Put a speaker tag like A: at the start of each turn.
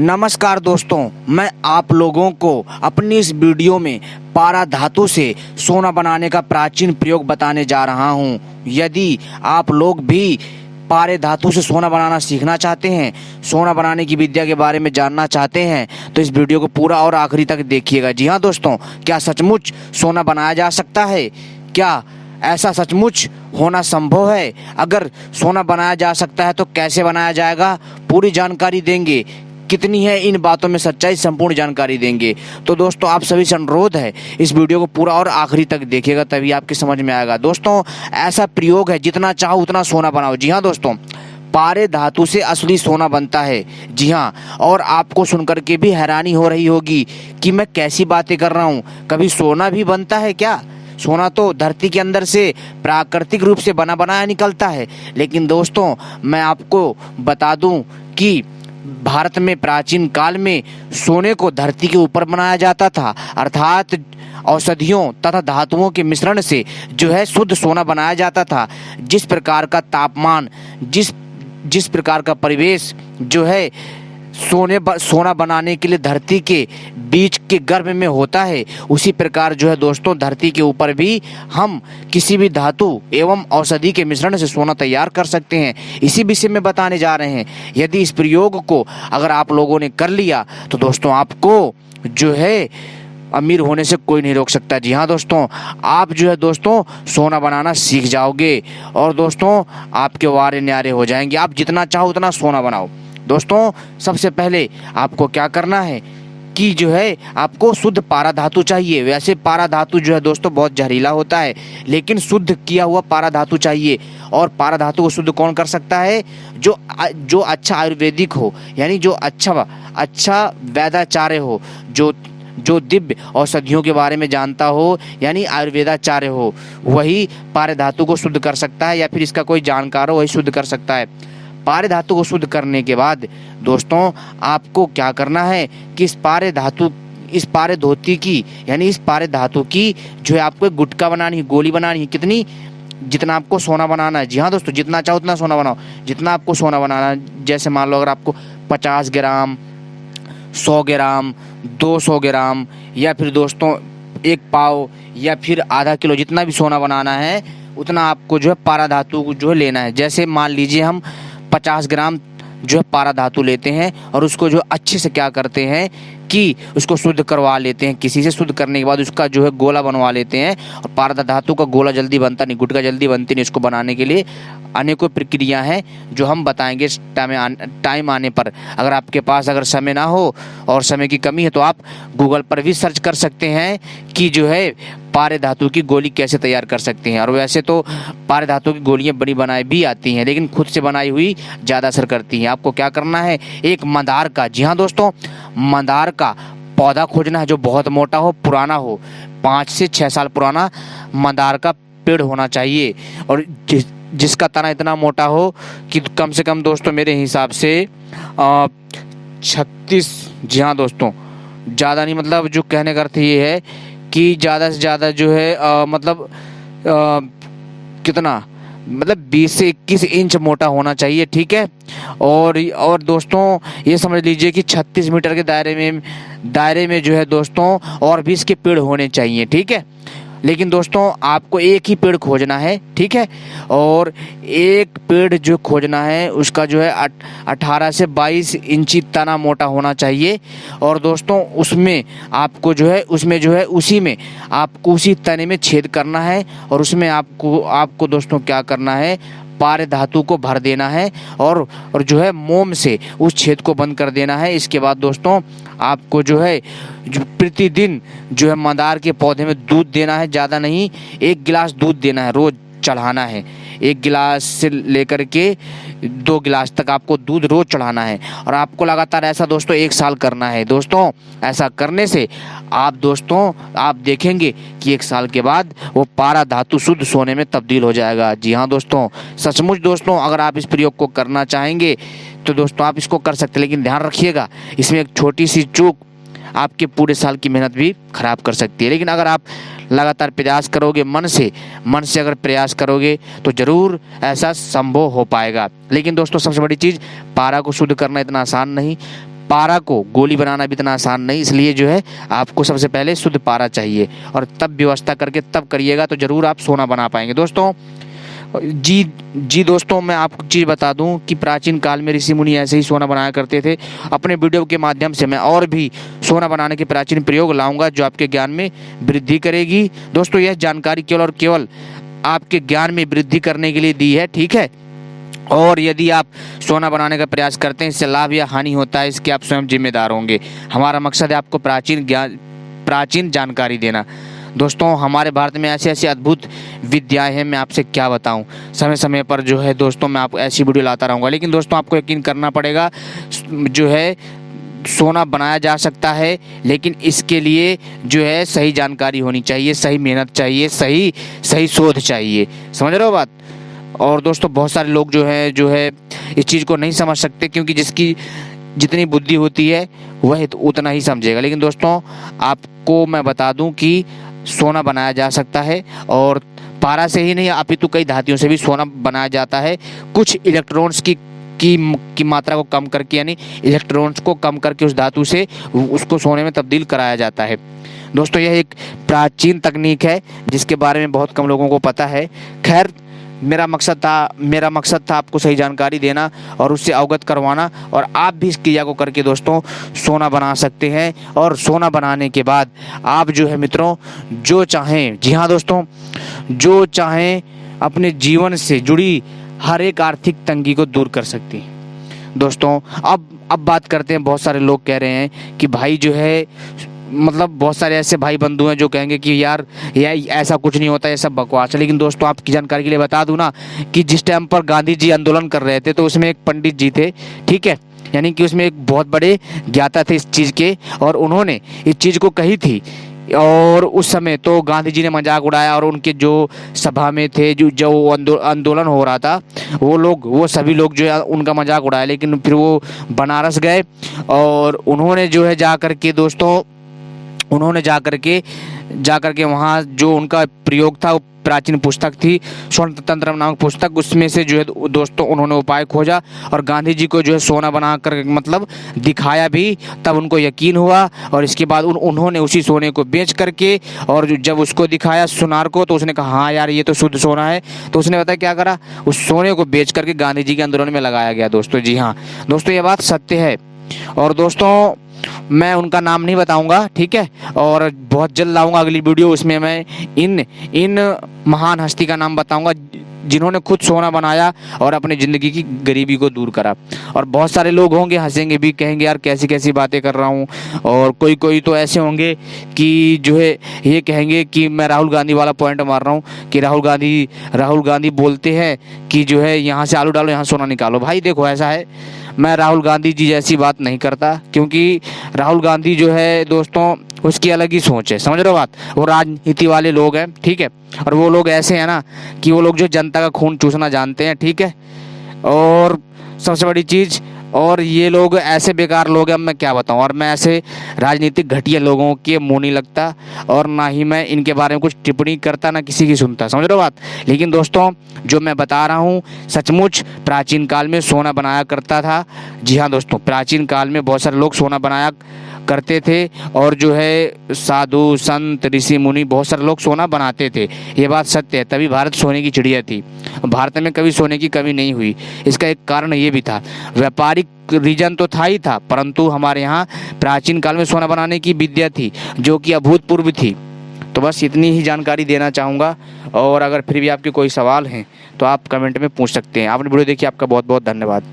A: नमस्कार दोस्तों, मैं आप लोगों को अपनी इस वीडियो में पारा धातु से सोना बनाने का प्राचीन प्रयोग बताने जा रहा हूं। यदि आप लोग भी पारे धातु से सोना बनाना सीखना चाहते हैं, सोना बनाने की विद्या के बारे में जानना चाहते हैं, तो इस वीडियो को पूरा और आखिरी तक देखिएगा। जी हाँ दोस्तों, क्या सचमुच सोना बनाया जा सकता है? क्या ऐसा सचमुच होना संभव है? अगर सोना बनाया जा सकता है तो कैसे बनाया जाएगा, पूरी जानकारी देंगे। कितनी है इन बातों में सच्चाई, संपूर्ण जानकारी देंगे। तो दोस्तों, आप सभी से अनुरोध है, इस वीडियो को पूरा और आखिरी तक देखिएगा, तभी आपके समझ में आएगा। दोस्तों, ऐसा प्रयोग है, जितना चाहो उतना सोना बनाओ। जी हाँ दोस्तों, पारे धातु से असली सोना बनता है। जी हाँ, और आपको सुनकर के भी हैरानी हो रही होगी कि मैं कैसी बातें कर रहा हूँ। कभी सोना भी बनता है क्या? सोना तो धरती के अंदर से प्राकृतिक रूप से बना बनाया निकलता है। लेकिन दोस्तों, मैं आपको बता दूं कि भारत में प्राचीन काल में सोने को धरती के ऊपर बनाया जाता था, अर्थात औषधियों तथा धातुओं के मिश्रण से जो है शुद्ध सोना बनाया जाता था। जिस प्रकार का तापमान, जिस प्रकार का परिवेश जो है सोना बनाने के लिए धरती के बीच के गर्भ में होता है, उसी प्रकार जो है दोस्तों, धरती के ऊपर भी हम किसी भी धातु एवं औषधि के मिश्रण से सोना तैयार कर सकते हैं। इसी विषय में बताने जा रहे हैं। यदि इस प्रयोग को अगर आप लोगों ने कर लिया तो दोस्तों, आपको जो है अमीर होने से कोई नहीं रोक सकता। जी हाँ दोस्तों, आप जो है दोस्तों सोना बनाना सीख जाओगे और दोस्तों आपके वारे न्यारे हो जाएंगे। आप जितना चाहो उतना सोना बनाओ। दोस्तों, सबसे पहले आपको क्या करना है कि जो है आपको शुद्ध पारा धातु चाहिए। वैसे पारा धातु जो है दोस्तों बहुत जहरीला होता है, लेकिन शुद्ध किया हुआ पारा धातु चाहिए। और पारा धातु को शुद्ध कौन कर सकता है? जो अच्छा आयुर्वेदिक हो, यानी जो अच्छा वैद्याचार्य हो, जो दिव्य औषधियों के बारे में जानता हो, यानी आयुर्वेदाचार्य हो, वही पारे धातु को शुद्ध कर सकता है, या फिर इसका कोई जानकार हो, वही शुद्ध कर सकता है। पारे धातु को शुद्ध करने के बाद दोस्तों, आपको क्या करना है कि इस पारे धोती की, यानी इस पारे धातु की जो है आपको एक गुटका बनानी है, गोली बनानी है। कितनी? जितना आपको सोना बनाना है। जी हाँ दोस्तों, जितना चाहो उतना सोना बनाओ। जितना आपको सोना बनाना है, जैसे मान लो अगर आपको 50 ग्राम, 100 ग्राम, 200 ग्राम, या फिर दोस्तों 1 पाव, या फिर आधा किलो, जितना भी सोना बनाना है उतना आपको जो है पारा धातु को जो है लेना है। जैसे मान लीजिए हम 50 ग्राम जो है पारा धातु लेते हैं और उसको जो अच्छे से क्या करते हैं कि उसको शुद्ध करवा लेते हैं। किसी से शुद्ध करने के बाद उसका जो है गोला बनवा लेते हैं। और पारा धातु का गोला जल्दी बनता नहीं, गुटका जल्दी बनती नहीं। इसको बनाने के लिए अनेकों प्रक्रिया हैं जो हम बताएंगे टाइम आने पर। अगर आपके पास अगर समय ना हो और समय की कमी है तो आप गूगल पर भी सर्च कर सकते हैं कि जो है पारे धातु की गोली कैसे तैयार कर सकते हैं। और वैसे तो पारे धातु की गोलियां बड़ी बनाई भी आती हैं, लेकिन खुद से बनाई हुई ज़्यादा असर करती हैं। आपको क्या करना है, एक मंदार का, जी हाँ दोस्तों, मंदार का पौधा खोजना है जो बहुत मोटा हो, पुराना हो। 5 से 6 साल पुराना मंदार का पेड़ होना चाहिए, और जिसका तना इतना मोटा हो कि कम से कम दोस्तों मेरे हिसाब से 36, जी हाँ दोस्तों, ज़्यादा नहीं, मतलब जो कहने का अर्थ ये है कि ज़्यादा से ज़्यादा जो है कितना, मतलब 20 से 21 इंच मोटा होना चाहिए। ठीक है। और दोस्तों ये समझ लीजिए कि 36 मीटर के दायरे में जो है दोस्तों और भी इसके पेड़ होने चाहिए। ठीक है। लेकिन दोस्तों आपको एक ही पेड़ खोजना है। ठीक है। और एक पेड़ जो खोजना है उसका जो है 18 से 22 इंची तना मोटा होना चाहिए। और दोस्तों उसमें आपको जो है उसी में आपको उसी तने में छेद करना है, और उसमें आपको दोस्तों क्या करना है, पारे धातु को भर देना है और जो है मोम से उस छेद को बंद कर देना है। इसके बाद दोस्तों आपको जो है प्रतिदिन जो है मंदार के पौधे में दूध देना है, ज़्यादा नहीं, 1 गिलास दूध देना है, रोज चढ़ाना है। 1 गिलास से लेकर के 2 गिलास तक आपको दूध रोज चढ़ाना है। और आपको लगातार ऐसा दोस्तों 1 साल करना है। दोस्तों ऐसा करने से आप देखेंगे कि 1 साल के बाद वो पारा धातु शुद्ध सोने में तब्दील हो जाएगा। जी हाँ दोस्तों, सचमुच दोस्तों, अगर आप इस प्रयोग को करना चाहेंगे तो दोस्तों आप इसको कर सकते हैं, लेकिन ध्यान रखिएगा, इसमें एक छोटी सी चूक आपके पूरे साल की मेहनत भी खराब कर सकती है। लेकिन अगर आप लगातार प्रयास करोगे, मन से अगर प्रयास करोगे तो जरूर ऐसा संभव हो पाएगा। लेकिन दोस्तों सबसे बड़ी चीज़, पारा को शुद्ध करना इतना आसान नहीं। पारा को गोली बनाना भी इतना आसान नहीं, इसलिए जो है आपको सबसे पहले शुद्ध पारा चाहिए और तब व्यवस्था करके तब करिएगा तो ज़रूर आप सोना बना पाएंगे। दोस्तों जी दोस्तों, मैं आपको चीज़ बता दूं कि प्राचीन काल में ऋषि मुनि ऐसे ही सोना बनाया करते थे। अपने वीडियो के माध्यम से मैं और भी सोना बनाने के प्राचीन प्रयोग लाऊंगा जो आपके ज्ञान में वृद्धि करेगी। दोस्तों यह जानकारी केवल और केवल आपके ज्ञान में वृद्धि करने के लिए दी है, ठीक है। और यदि आप सोना बनाने का प्रयास करते हैं, इससे लाभ या हानि होता है, इसके आप स्वयं जिम्मेदार होंगे। हमारा मकसद है आपको प्राचीन जानकारी देना। दोस्तों हमारे भारत में ऐसी ऐसी अद्भुत विद्याएं हैं, मैं आपसे क्या बताऊं। समय समय पर जो है दोस्तों मैं आपको ऐसी वीडियो लाता रहूँगा, लेकिन दोस्तों आपको यकीन करना पड़ेगा, जो है सोना बनाया जा सकता है, लेकिन इसके लिए जो है सही जानकारी होनी चाहिए, सही मेहनत चाहिए, सही शोध चाहिए। समझ रहे हो बात। और दोस्तों बहुत सारे लोग जो है इस चीज़ को नहीं समझ सकते, क्योंकि जिसकी जितनी बुद्धि होती है वह उतना ही समझेगा। लेकिन दोस्तों आपको मैं बता दूं कि सोना बनाया जा सकता है, और पारा से ही नहीं अपितु कई धातुओं से भी सोना बनाया जाता है। कुछ इलेक्ट्रॉन्स की मात्रा को कम करके, यानी इलेक्ट्रॉन्स को कम करके उस धातु से उसको सोने में तब्दील कराया जाता है। दोस्तों यह एक प्राचीन तकनीक है जिसके बारे में बहुत कम लोगों को पता है। खैर मेरा मकसद था आपको सही जानकारी देना और उससे अवगत करवाना, और आप भी इस क्रिया को करके दोस्तों सोना बना सकते हैं। और सोना बनाने के बाद आप जो है मित्रों जो चाहें, जी हाँ दोस्तों, जो चाहें अपने जीवन से जुड़ी हर एक आर्थिक तंगी को दूर कर सकते हैं। दोस्तों अब बात करते हैं, बहुत सारे लोग कह रहे हैं कि भाई जो है, मतलब बहुत सारे ऐसे भाई बंधु हैं जो कहेंगे कि यार ऐसा कुछ नहीं होता, ये सब बकवास है। लेकिन दोस्तों आपकी जानकारी के लिए बता दूं ना कि जिस टाइम पर गांधी जी आंदोलन कर रहे थे तो उसमें एक पंडित जी थे, ठीक है, यानी कि उसमें एक बहुत बड़े ज्ञाता थे इस चीज़ के, और उन्होंने इस चीज़ को कही थी। और उस समय तो गांधी जी ने मजाक उड़ाया, और उनके जो सभा में थे जो आंदोलन हो रहा था वो सभी लोग जो है उनका मजाक उड़ाया। लेकिन फिर वो बनारस गए और उन्होंने जो है जा करके वहाँ जो उनका प्रयोग था वो प्राचीन पुस्तक थी स्वर्ण तंत्र नामक पुस्तक, उसमें से जो है दोस्तों उन्होंने उपाय खोजा और गांधी जी को जो है सोना बना कर मतलब दिखाया भी। तब उनको यकीन हुआ और इसके बाद उन्होंने उसी सोने को बेच करके, और जब उसको दिखाया सुनार को तो उसने कहा हाँ यार ये तो शुद्ध सोना है। तो उसने बताया क्या करा, उस सोने को बेच करके गांधी जी के आंदोलन में लगाया गया दोस्तों। जी हाँ दोस्तों ये बात सत्य है। और दोस्तों मैं उनका नाम नहीं बताऊंगा, ठीक है, और बहुत जल्द लाऊंगा अगली वीडियो, उसमें मैं इन महान हस्ती का नाम बताऊंगा जिन्होंने खुद सोना बनाया और अपनी ज़िंदगी की गरीबी को दूर करा। और बहुत सारे लोग होंगे हंसेंगे भी, कहेंगे यार कैसी कैसी बातें कर रहा हूँ। और कोई तो ऐसे होंगे कि जो है ये कहेंगे कि मैं राहुल गांधी वाला पॉइंट मार रहा हूँ कि राहुल गांधी बोलते हैं कि जो है यहाँ से आलू डालो यहाँ सोना निकालो। भाई देखो ऐसा है, मैं राहुल गांधी जी जैसी बात नहीं करता, क्योंकि राहुल गांधी जो है दोस्तों उसकी अलग ही सोच है। समझ रहे हो बात। वो राजनीति वाले लोग हैं, ठीक है, और वो लोग ऐसे हैं ना कि वो लोग जो जनता का खून चूसना जानते हैं, ठीक है। और सबसे बड़ी चीज़, और ये लोग ऐसे बेकार लोग हैं, मैं क्या बताऊं। और मैं ऐसे राजनीतिक घटिया लोगों के मुंह नहीं लगता, और ना ही मैं इनके बारे में कुछ टिप्पणी करता, ना किसी की सुनता। समझ रहे हो बात। लेकिन दोस्तों जो मैं बता रहा हूँ सचमुच प्राचीन काल में सोना बनाया करता था। जी हाँ दोस्तों, प्राचीन काल में बहुत सारे लोग सोना बनाया करते थे, और जो है साधु संत ऋषि मुनि बहुत सारे लोग सोना बनाते थे। ये बात सत्य है, तभी भारत सोने की चिड़िया थी। भारत में कभी सोने की कमी नहीं हुई। इसका एक कारण ये भी था, व्यापारिक रीजन तो था ही था, परंतु हमारे यहाँ प्राचीन काल में सोना बनाने की विद्या थी जो कि अभूतपूर्व थी। तो बस इतनी ही जानकारी देना चाहूँगा, और अगर फिर भी आपके कोई सवाल हैं तो आप कमेंट में पूछ सकते हैं। आपने वीडियो देखी, आपका बहुत बहुत धन्यवाद।